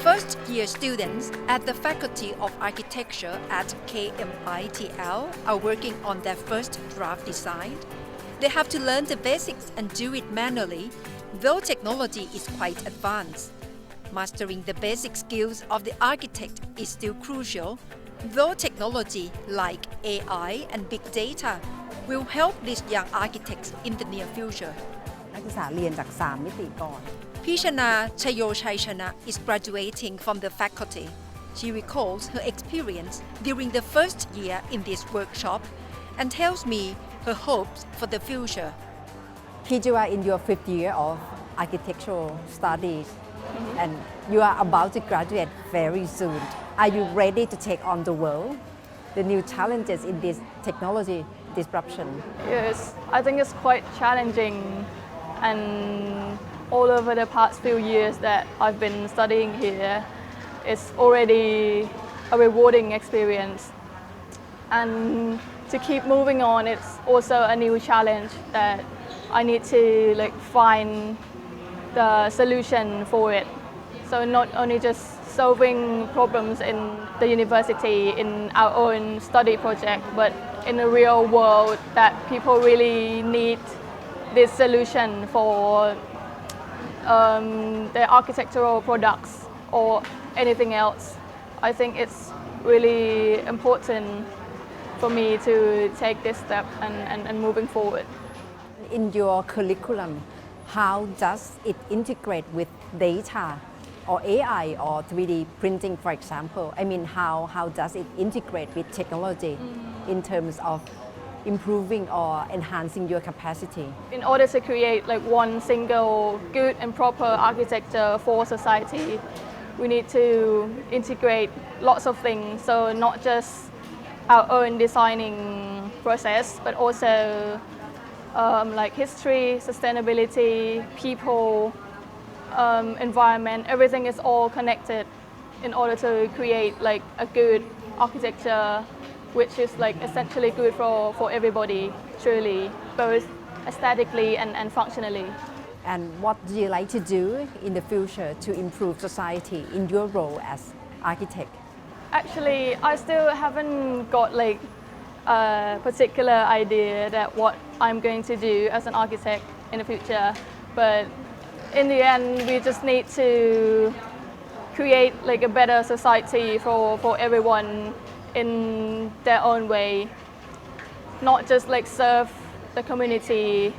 First-year students at the Faculty of Architecture at KMITL are working on their first draft design. They have to learn the basics and do it manually, though technology is quite advanced. Mastering the basic skills of the architect is still crucial, though technology like AI and big data will help these young architects in the near future. นักศึกษาเรียนจาก3มิติก่อน Pishana Chayoshaychana is graduating from the faculty. She recalls her experience during the first year in this workshop and tells me her hopes for the future. You are in your 5th year of architectural studies and you are about to graduate very soon. Are you ready to take on the world, the new challenges in this technology disruption? Yes, I think it's quite challenging, and all over the past few years that I've been studying here, it's already a rewarding experience. And to keep moving on, it's also a new challenge that I need to find the solution for it. So not only just solving problems in the university in our own study project, but in the real world that people really need this solution for their architectural products or anything else. I think it's really important for me to take this step and moving forward. In your curriculum, how does it integrate with data or AI or 3D printing, for example? I mean, how does it integrate with technology in terms of improving or enhancing your capacity? In order to create one single good and proper architecture for society, we need to integrate lots of things. So not just our own designing process, but also history, sustainability, people, environment. Everything is all connected in order to create a good architecture, which is essentially good for everybody, truly, both aesthetically and functionally. And what do you like to do in the future to improve society in your role as architect? Actually, I still haven't got a particular idea that what I'm going to do as an architect in the future, but in the end, we just need to create a better society for everyone in their own way, not just serve the community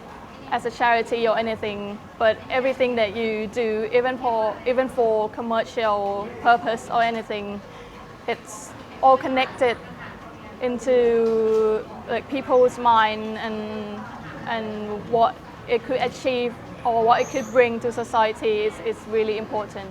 as a charity or anything, but everything that you do, even for commercial purpose or anything, it's all connected into people's mind and what it could achieve or what it could bring to society is really important.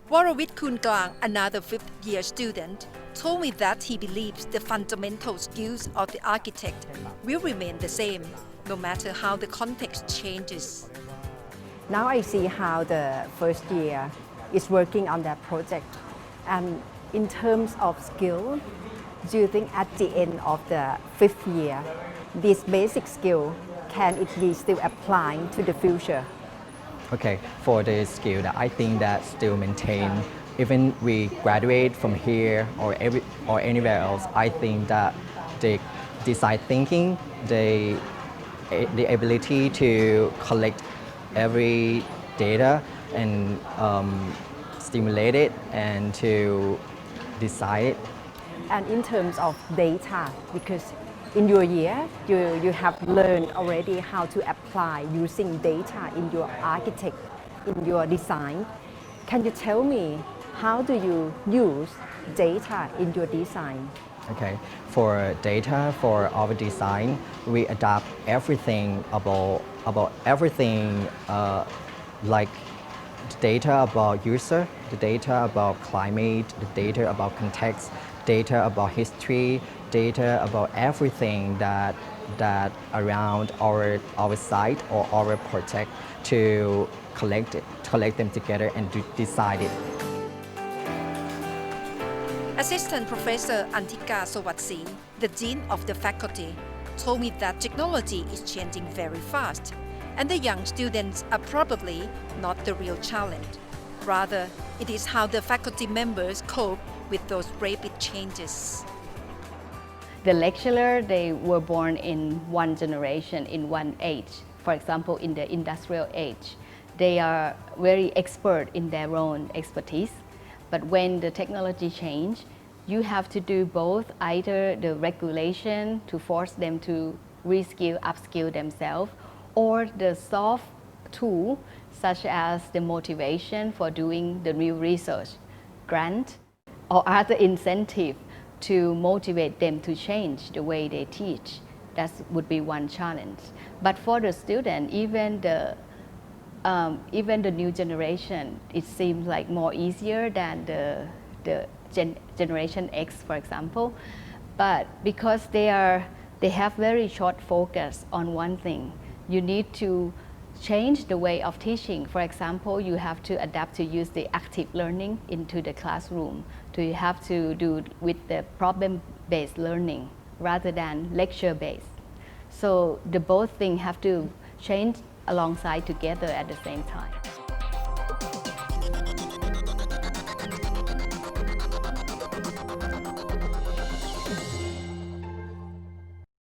Warawit Kunklang, another 5th-year student, told me that he believes the fundamental skills of the architect will remain the same, no matter how the context changes. Now I see how the first year is working on that project. And in terms of skill, do you think at the end of the 5th year, this basic skill, can it be still applying to the future? Okay, for the skill that I think that still maintain, even we graduate from here or anywhere else, I think that the design thinking, the ability to collect every data and stimulate it and to decide it. And in terms of data, because in your year, you have learned already how to apply using data in your architect, in your design. Can you tell me how do you use data in your design? Okay, for data, for our design, we adapt everything about everything like the data about user, the data about climate, the data about context, data about history, data about everything that around our site or our project to collect them together and to decide it. Assistant Professor Antika Sawatsi, the Dean of the faculty, told me that technology is changing very fast, and the young students are probably not the real challenge. Rather, it is how the faculty members cope with those rapid changes. The lecturer, they were born in one generation, in one age. For example, in the industrial age, they are very expert in their own expertise. But when the technology change, you have to do both, either the regulation to force them to reskill, upskill themselves, or the soft tool such as the motivation for doing the new research, grant, or other incentive to motivate them to change the way they teach. That would be one challenge. But for the student, even the new generation, it seems like more easier than the Generation X, for example. But because they have very short focus on one thing, you need to change the way of teaching. For example, you have to adapt to use the active learning into the classroom. So you have to do with the problem-based learning rather than lecture-based. So the both things have to change alongside together at the same time.